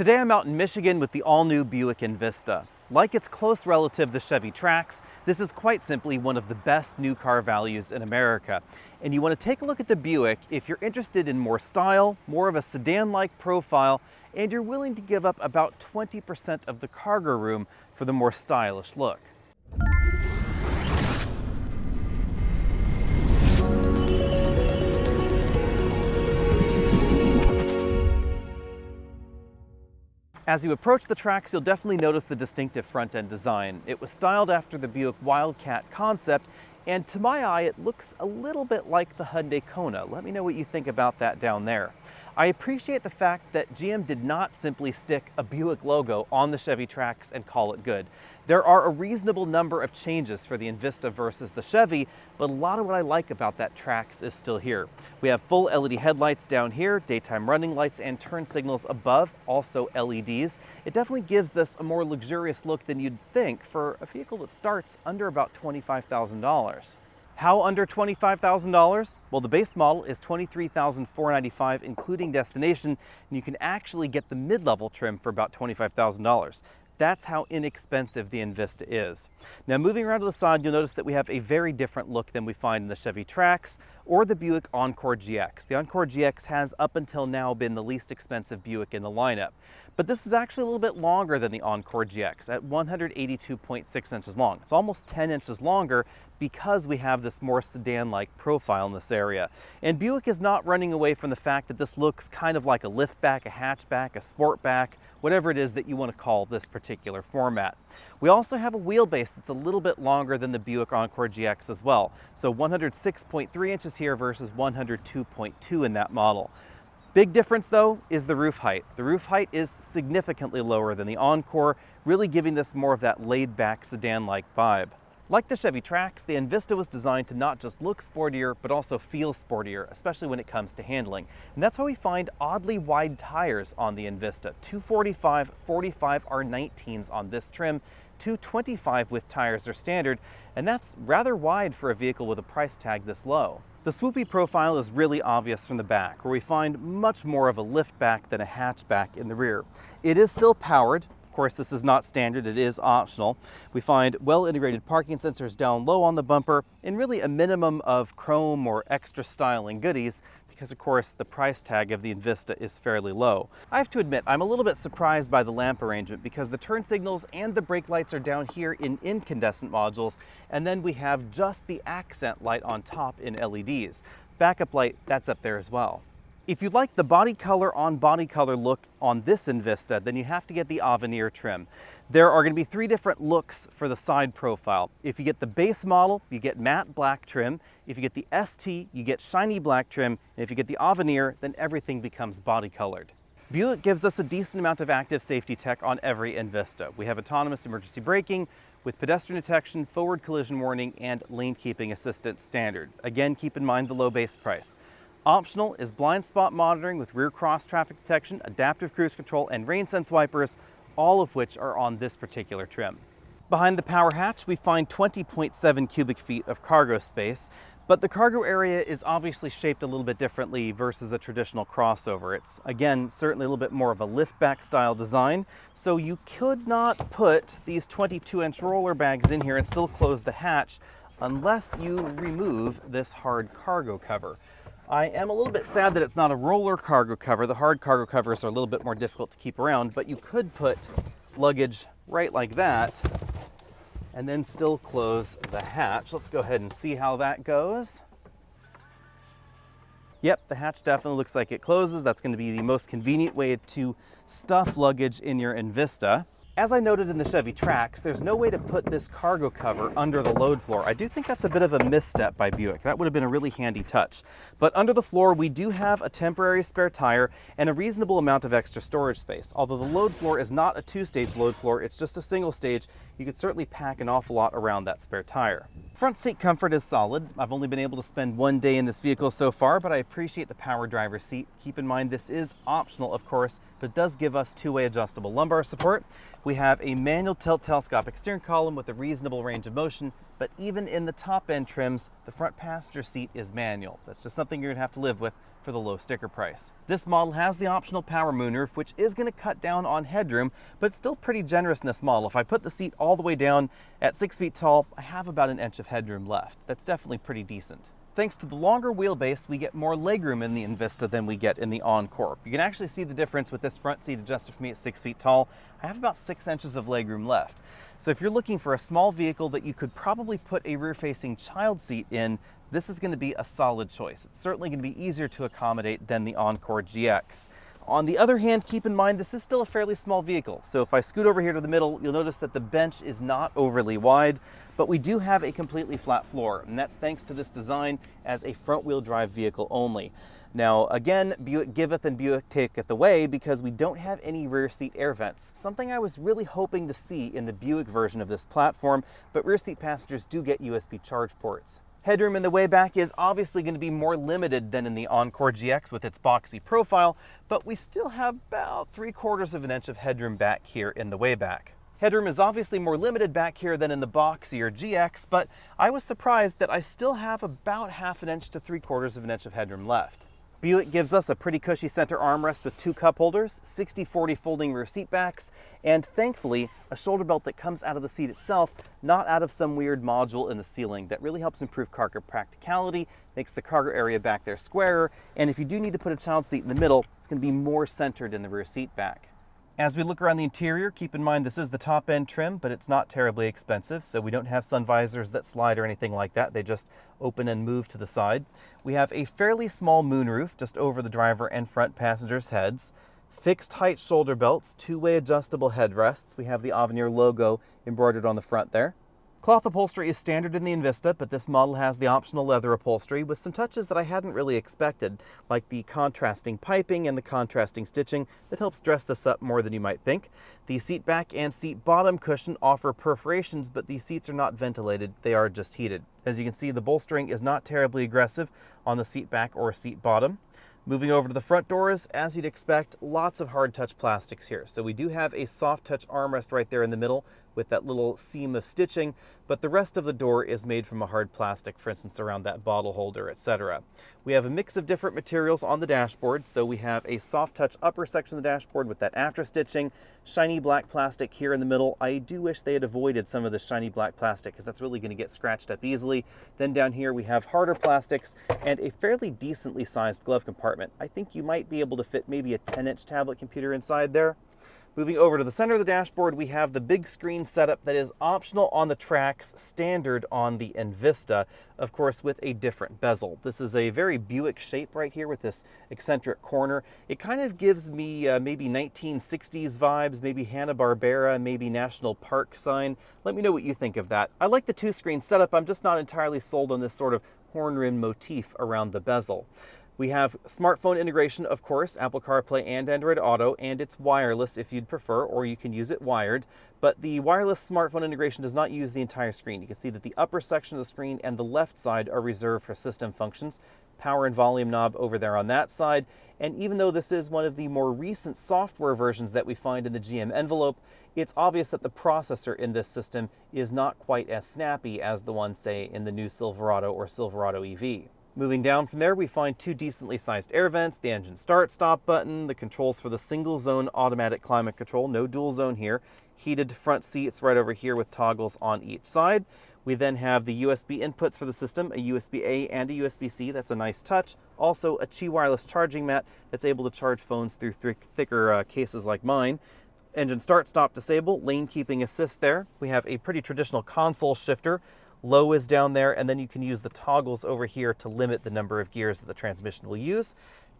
Today I'm out in Michigan with the all-new Buick Envista. Like its close relative, the Chevy Trax, this is quite simply one of the best new car values in America. And you want to take a look at the Buick if you're interested in more style, more of a sedan-like profile, and you're willing to give up about 20% of the cargo room for the more stylish look. As you approach the Trax, you'll definitely notice the distinctive front-end design. It was styled after the Buick Wildcat concept, and to my eye, it looks a little bit like the Hyundai Kona. Let me know what you think about that down there. I appreciate the fact that GM did not simply stick a Buick logo on the Chevy Trax and call it good. There are a reasonable number of changes for the Envista versus the Chevy, but a lot of what I like about that Trax is still here. We have full LED headlights down here, daytime running lights and turn signals above, also LEDs. It definitely gives this a more luxurious look than you'd think for a vehicle that starts under about $25,000. How under $25,000? Well, the base model is $23,495 including destination, and you can actually get the mid-level trim for about $25,000. That's how inexpensive the Envista is. Now, moving around to the side, you'll notice that we have a very different look than we find in the Chevy Trax or the Buick Encore GX. The Encore GX has up until now been the least expensive Buick in the lineup, but this is actually a little bit longer than the Encore GX at 182.6 inches long. It's almost 10 inches longer because we have this more sedan-like profile in this area. And Buick is not running away from the fact that this looks kind of like a liftback, a hatchback, a sportback, whatever it is that you want to call this particular format. We also have a wheelbase that's a little bit longer than the Buick Encore GX as well. So 106.3 inches here versus 102.2 in that model. Big difference though is the roof height. The roof height is significantly lower than the Encore, really giving this more of that laid-back sedan-like vibe. Like the Chevy Trax, the Envista was designed to not just look sportier, but also feel sportier, especially when it comes to handling. And that's why we find oddly wide tires on the Envista. 245, 45 R19s on this trim, 225 width tires are standard, and that's rather wide for a vehicle with a price tag this low. The swoopy profile is really obvious from the back, where we find much more of a liftback than a hatchback in the rear. It is still powered. Of course, this is not standard, it is optional. We find well-integrated parking sensors down low on the bumper and really a minimum of chrome or extra styling goodies because, of course, the price tag of the Envista is fairly low. I have to admit, I'm a little bit surprised by the lamp arrangement because the turn signals and the brake lights are down here in incandescent modules, and then we have just the accent light on top in LEDs. Backup light, that's up there as well. If you like the body color on body color look on this Envista, then you have to get the Avenir trim. There are going to be three different looks for the side profile. If you get the base model, you get matte black trim. If you get the ST, you get shiny black trim. And if you get the Avenir, then everything becomes body colored. Buick gives us a decent amount of active safety tech on every Envista. We have autonomous emergency braking with pedestrian detection, forward collision warning, and lane keeping assistance standard. Again, keep in mind the low base price. Optional is blind spot monitoring with rear cross traffic detection, adaptive cruise control, and rain sense wipers, all of which are on this particular trim. Behind the power hatch, we find 20.7 cubic feet of cargo space, but the cargo area is obviously shaped a little bit differently versus a traditional crossover. It's, again, certainly a little bit more of a liftback style design, so you could not put these 22-inch roller bags in here and still close the hatch unless you remove this hard cargo cover. I am a little bit sad that it's not a roller cargo cover. The hard cargo covers are a little bit more difficult to keep around, but you could put luggage right like that and then still close the hatch. Let's go ahead and see how that goes. Yep, the hatch definitely looks like it closes. That's going to be the most convenient way to stuff luggage in your Envista. As I noted in the Chevy Trax, there's no way to put this cargo cover under the load floor. I do think that's a bit of a misstep by Buick. That would have been a really handy touch. But under the floor, we do have a temporary spare tire and a reasonable amount of extra storage space. Although the load floor is not a two-stage load floor, it's just a single stage, you could certainly pack an awful lot around that spare tire. Front seat comfort is solid. I've only been able to spend one day in this vehicle so far, but I appreciate the power driver's seat. Keep in mind this is optional, of course, but it does give us two-way adjustable lumbar support. We have a manual tilt telescopic steering column with a reasonable range of motion, but even in the top end trims, the front passenger seat is manual. That's just something you're gonna have to live with for the low sticker price. This model has the optional power moonroof, which is going to cut down on headroom, but it's still pretty generous in this model. If I put the seat all the way down at 6 feet tall, I have about an inch of headroom left. That's definitely pretty decent. Thanks to the longer wheelbase, we get more legroom in the Envista than we get in the Encore. You can actually see the difference with this front seat adjusted for me at 6 feet tall. I have about 6 inches of legroom left. So if you're looking for a small vehicle that you could probably put a rear-facing child seat in, this is going to be a solid choice. It's certainly going to be easier to accommodate than the Encore GX. On the other hand, keep in mind this is still a fairly small vehicle. So if I scoot over here to the middle, you'll notice that the bench is not overly wide, but we do have a completely flat floor, and that's thanks to this design as a front-wheel drive vehicle only. Now, again, Buick giveth and Buick taketh away because we don't have any rear seat air vents, something I was really hoping to see in the Buick version of this platform, but rear seat passengers do get USB charge ports. Headroom in the way back is obviously going to be more limited than in the Encore GX with its boxy profile, but we still have about 3/4 of an inch of headroom back here in the way back. Headroom is obviously more limited back here than in the boxier GX, but I was surprised that I still have about 1/2 inch to 3/4 of an inch of headroom left. Buick gives us a pretty cushy center armrest with 2 cup holders, 60/40 folding rear seat backs, and thankfully a shoulder belt that comes out of the seat itself, not out of some weird module in the ceiling. That really helps improve cargo practicality, makes the cargo area back there squarer, and if you do need to put a child seat in the middle, it's going to be more centered in the rear seat back. As we look around the interior, keep in mind this is the top end trim, but it's not terribly expensive, so we don't have sun visors that slide or anything like that. They just open and move to the side. We have a fairly small moonroof just over the driver and front passengers' heads. Fixed height shoulder belts, 2-way adjustable headrests. We have the Avenir logo embroidered on the front there. Cloth upholstery is standard in the Envista, but this model has the optional leather upholstery with some touches that I hadn't really expected, like the contrasting piping and the contrasting stitching that helps dress this up more than you might think. The seat back and seat bottom cushion offer perforations, but these seats are not ventilated, they are just heated. As you can see, the bolstering is not terribly aggressive on the seat back or seat bottom. Moving over to the front doors, as you'd expect, lots of hard touch plastics here. So we do have a soft touch armrest right there in the middle with that little seam of stitching, but the rest of the door is made from a hard plastic, for instance, around that bottle holder, etc. We have a mix of different materials on the dashboard. So we have a soft touch upper section of the dashboard with that after stitching, shiny black plastic here in the middle. I do wish they had avoided some of the shiny black plastic because that's really going to get scratched up easily. Then down here we have harder plastics and a fairly decently sized glove compartment. I think you might be able to fit maybe a 10-inch tablet computer inside there. Moving over to the center of the dashboard, we have the big screen setup that is optional on the Trax, standard on the Envista, of course with a different bezel. This is a very Buick shape right here with this eccentric corner. It kind of gives me maybe 1960s vibes, maybe Hanna-Barbera, maybe National Park sign. Let me know what you think of that. I like the 2-screen setup. I'm just not entirely sold on this sort of horn rim motif around the bezel. We have smartphone integration, of course, Apple CarPlay and Android Auto, and it's wireless if you'd prefer, or you can use it wired. But the wireless smartphone integration does not use the entire screen. You can see that the upper section of the screen and the left side are reserved for system functions. Power and volume knob over there on that side. And even though this is one of the more recent software versions that we find in the GM envelope, it's obvious that the processor in this system is not quite as snappy as the one, say, in the new Silverado or Silverado EV. Moving down from there, we find 2 decently sized air vents, the engine start-stop button, the controls for the single-zone automatic climate control, no dual zone here, heated front seats right over here with toggles on each side. We then have the USB inputs for the system, a USB-A and a USB-C, that's a nice touch. Also a Qi wireless charging mat that's able to charge phones through thicker cases like mine. Engine start-stop disable, lane keeping assist there. We have a pretty traditional console shifter. Low is down there, and then you can use the toggles over here to limit the number of gears that the transmission will use.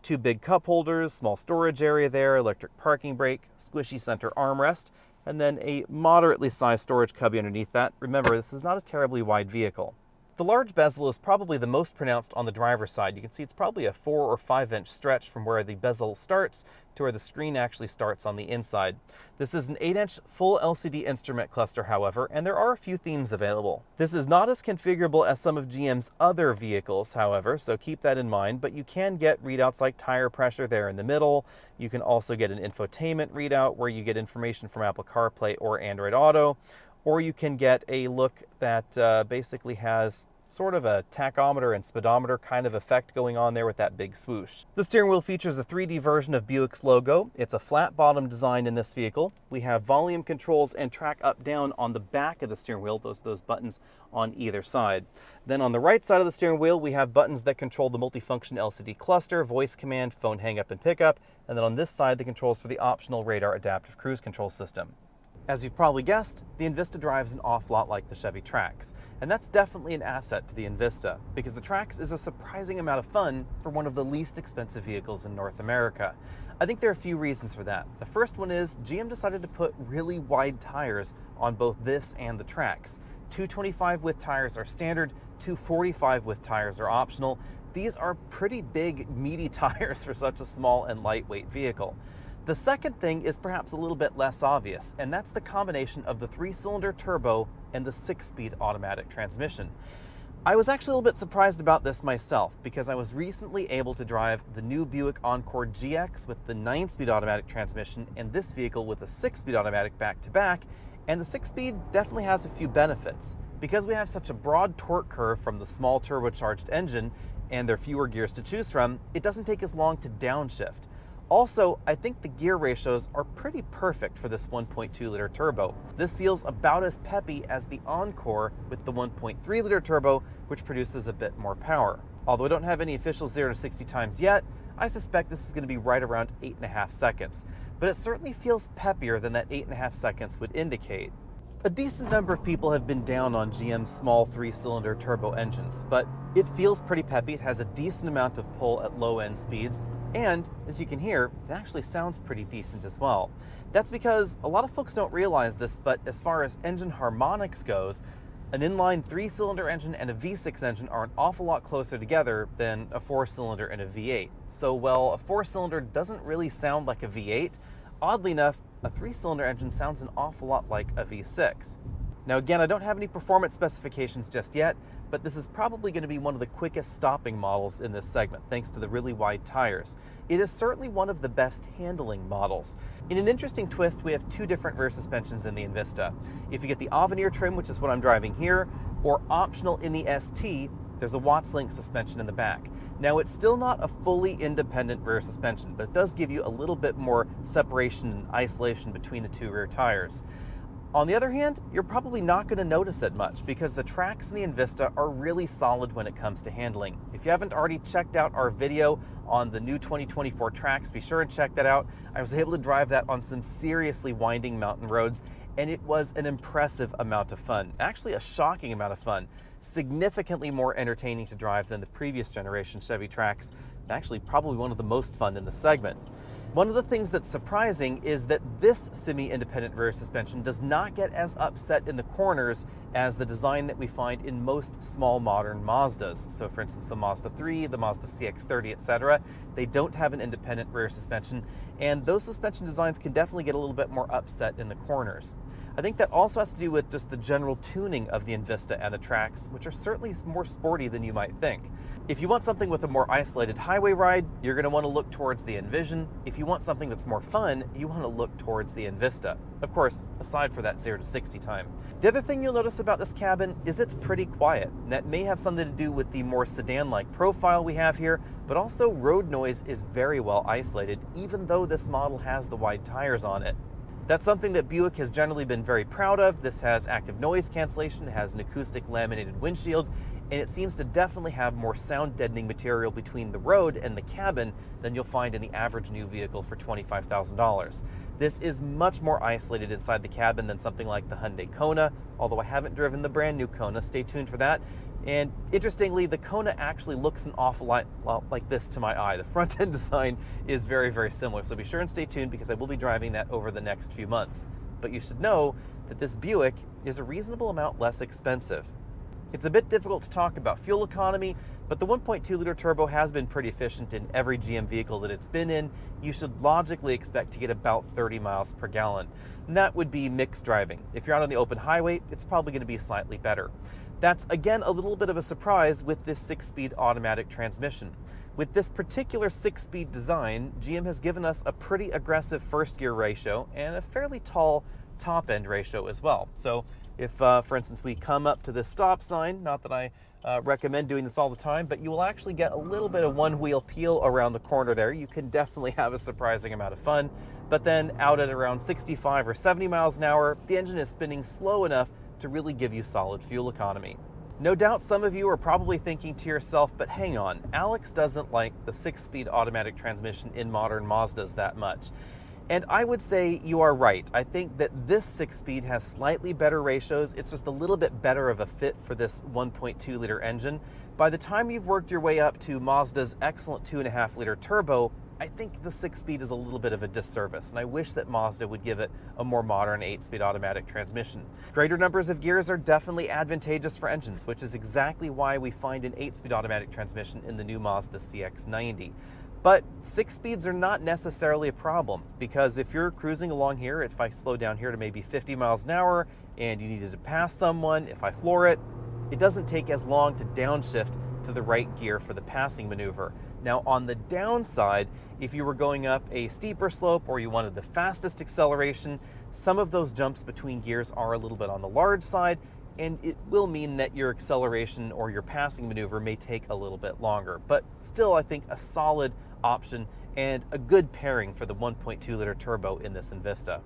2 big cup holders, small storage area there, electric parking brake, squishy center armrest, and then a moderately sized storage cubby underneath that. Remember, this is not a terribly wide vehicle. The large bezel is probably the most pronounced on the driver's side. You can see it's probably a 4 or 5 inch stretch from where the bezel starts to where the screen actually starts on the inside. This is an 8-inch full LCD instrument cluster, however, and there are a few themes available. This is not as configurable as some of GM's other vehicles, however, so keep that in mind, but you can get readouts like tire pressure there in the middle. You can also get an infotainment readout where you get information from Apple CarPlay or Android Auto, or you can get a look that basically has Sort of a tachometer and speedometer kind of effect going on there with that big swoosh. The steering wheel features a 3D version of Buick's logo. It's a flat bottom design in this vehicle. We have volume controls and track up down on the back of the steering wheel, those buttons on either side. Then on the right side of the steering wheel, we have buttons that control the multifunction LCD cluster, voice command, phone hang up and pickup, and then on this side, the controls for the optional radar adaptive cruise control system. As you've probably guessed, the Envista drives an awful lot like the Chevy Trax, and that's definitely an asset to the Envista, because the Trax is a surprising amount of fun for one of the least expensive vehicles in North America. I think there are a few reasons for that. The first one is GM decided to put really wide tires on both this and the Trax. 225 width tires are standard, 245 width tires are optional. These are pretty big, meaty tires for such a small and lightweight vehicle. The second thing is perhaps a little bit less obvious, and that's the combination of the 3-cylinder turbo and the 6-speed automatic transmission. I was actually a little bit surprised about this myself because I was recently able to drive the new Buick Encore GX with the 9-speed automatic transmission and this vehicle with a 6-speed automatic back-to-back, and the 6-speed definitely has a few benefits. Because we have such a broad torque curve from the small turbocharged engine and there are fewer gears to choose from, it doesn't take as long to downshift. Also, I think the gear ratios are pretty perfect for this 1.2-liter turbo. This feels about as peppy as the Encore with the 1.3-liter turbo, which produces a bit more power. Although I don't have any official 0 to 60 times yet, I suspect this is going to be right around 8.5 seconds. But it certainly feels peppier than that 8.5 seconds would indicate. A decent number of people have been down on GM's small 3-cylinder turbo engines, but it feels pretty peppy. It has a decent amount of pull at low-end speeds, and as you can hear, it actually sounds pretty decent as well. That's because a lot of folks don't realize this, but as far as engine harmonics goes, an inline 3-cylinder engine and a V6 engine are an awful lot closer together than a 4-cylinder and a V8. So while a 4-cylinder doesn't really sound like a V8, oddly enough, a 3-cylinder engine sounds an awful lot like a V6. Now again, I don't have any performance specifications just yet, but this is probably going to be one of the quickest stopping models in this segment, thanks to the really wide tires. It is certainly one of the best handling models. In an interesting twist, we have two different rear suspensions in the Envista. If you get the Avenir trim, which is what I'm driving here, or optional in the ST, there's a Watts Link suspension in the back. Now, it's still not a fully independent rear suspension, but it does give you a little bit more separation and isolation between the two rear tires. On the other hand, you're probably not going to notice it much because the Trax and the Envista are really solid when it comes to handling. If you haven't already checked out our video on the new 2024 Trax, be sure and check that out. I was able to drive that on some seriously winding mountain roads, and it was an impressive amount of fun. Actually, a shocking amount of fun. Significantly more entertaining to drive than the previous generation Chevy Trax, and actually probably one of the most fun in the segment. One of the things that's surprising is that this semi-independent rear suspension does not get as upset in the corners as the design that we find in most small modern Mazdas. So for instance, the Mazda 3, the Mazda CX-30, etc. They don't have an independent rear suspension, and those suspension designs can definitely get a little bit more upset in the corners. I think that also has to do with just the general tuning of the Envista and the Trax, which are certainly more sporty than you might think. If you want something with a more isolated highway ride, you're going to want to look towards the Envision. If you want something that's more fun, you want to look towards the Envista. Of course, aside for that 0 to 60 time. The other thing you'll notice about this cabin is it's pretty quiet. And that may have something to do with the more sedan-like profile we have here, but also road noise is very well isolated, even though this model has the wide tires on it. That's something that Buick has generally been very proud of. This has active noise cancellation, it has an acoustic laminated windshield, and it seems to definitely have more sound deadening material between the road and the cabin than you'll find in the average new vehicle for $25,000. This is much more isolated inside the cabin than something like the Hyundai Kona, although I haven't driven the brand new Kona, stay tuned for that. And interestingly, the Kona actually looks an awful lot like this to my eye. The front end design is very, very similar, so be sure and stay tuned because I will be driving that over the next few months. But you should know that this Buick is a reasonable amount less expensive. It's a bit difficult to talk about fuel economy, but the 1.2-liter turbo has been pretty efficient in every GM vehicle that it's been in. You should logically expect to get about 30 miles per gallon. And that would be mixed driving. If you're out on the open highway, it's probably going to be slightly better. That's, again, a little bit of a surprise with this 6-speed automatic transmission. With this particular 6-speed design, GM has given us a pretty aggressive first gear ratio and a fairly tall top-end ratio as well. So If, for instance, we come up to this stop sign, not that I recommend doing this all the time, but you will actually get a little bit of one-wheel peel around the corner there. You can definitely have a surprising amount of fun. But then out at around 65 or 70 miles an hour, the engine is spinning slow enough to really give you solid fuel economy. No doubt some of you are probably thinking to yourself, but hang on, Alex doesn't like the 6-speed automatic transmission in modern Mazdas that much. And I would say you are right. I think that this 6-speed has slightly better ratios. It's just a little bit better of a fit for this 1.2 liter engine. By the time you've worked your way up to Mazda's excellent 2.5 liter turbo, I think the 6-speed is a little bit of a disservice, and I wish that Mazda would give it a more modern 8-speed automatic transmission. Greater numbers of gears are definitely advantageous for engines, which is exactly why we find an 8-speed automatic transmission in the new Mazda CX-90. But 6 speeds are not necessarily a problem, because if you're cruising along here, if I slow down here to maybe 50 miles an hour and you needed to pass someone, if I floor it, it doesn't take as long to downshift to the right gear for the passing maneuver. Now on the downside, if you were going up a steeper slope or you wanted the fastest acceleration, some of those jumps between gears are a little bit on the large side, and it will mean that your acceleration or your passing maneuver may take a little bit longer. But still, I think a solid option and a good pairing for the 1.2 liter turbo in this Envista.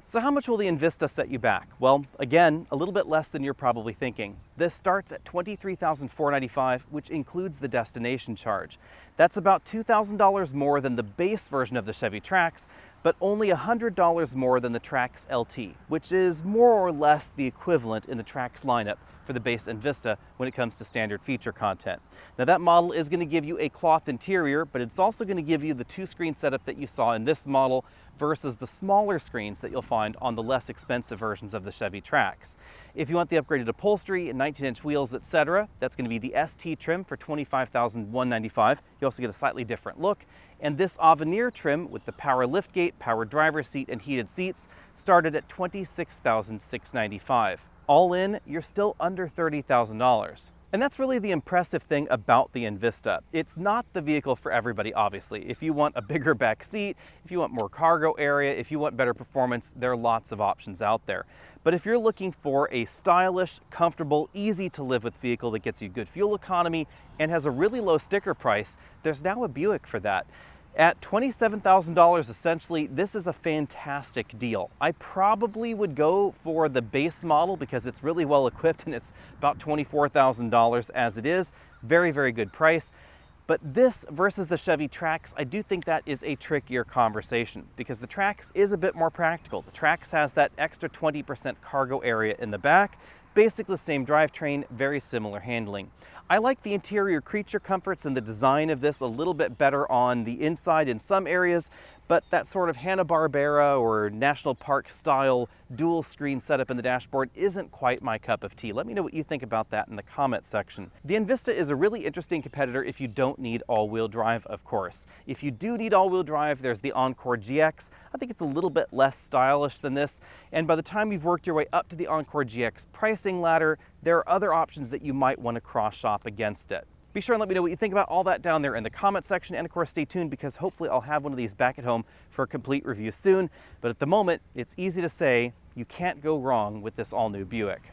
So how much will the Envista set you back? Well, again, a little bit less than you're probably thinking. This starts at $23,495, which includes the destination charge. That's about $2,000 more than the base version of the Chevy Trax, but only $100 more than the Trax LT, which is more or less the equivalent in the Trax lineup for the base Envista when it comes to standard feature content. Now that model is going to give you a cloth interior, but it's also going to give you the 2-screen setup that you saw in this model versus the smaller screens that you'll find on the less expensive versions of the Chevy Trax. If you want the upgraded upholstery and 19-inch wheels, etc., that's going to be the ST trim for $25,195. You also get a slightly different look. And this Avenir trim with the power liftgate, power driver's seat, and heated seats started at $26,695. All in, you're still under $30,000. And that's really the impressive thing about the Envista. It's not the vehicle for everybody, obviously. If you want a bigger back seat, if you want more cargo area, if you want better performance, there are lots of options out there. But if you're looking for a stylish, comfortable, easy to live with vehicle that gets you good fuel economy and has a really low sticker price, there's now a Buick for that. At $27,000 essentially, this is a fantastic deal. I probably would go for the base model because it's really well equipped and it's about $24,000 as it is. Very, very good price. But this versus the Chevy Trax, I do think that is a trickier conversation because the Trax is a bit more practical. The Trax has that extra 20% cargo area in the back, basically the same drivetrain, very similar handling. I like the interior creature comforts and the design of this a little bit better on the inside in some areas, but that sort of Hanna-Barbera or National Park style dual screen setup in the dashboard isn't quite my cup of tea. Let me know what you think about that in the comment section. The Envista is a really interesting competitor if you don't need all-wheel drive, of course. If you do need all-wheel drive, there's the Encore GX. I think it's a little bit less stylish than this, and by the time you've worked your way up to the Encore GX pricing ladder, there are other options that you might want to cross-shop against it. Be sure and let me know what you think about all that down there in the comment section, and of course stay tuned because hopefully I'll have one of these back at home for a complete review soon. But at the moment, it's easy to say you can't go wrong with this all-new Buick.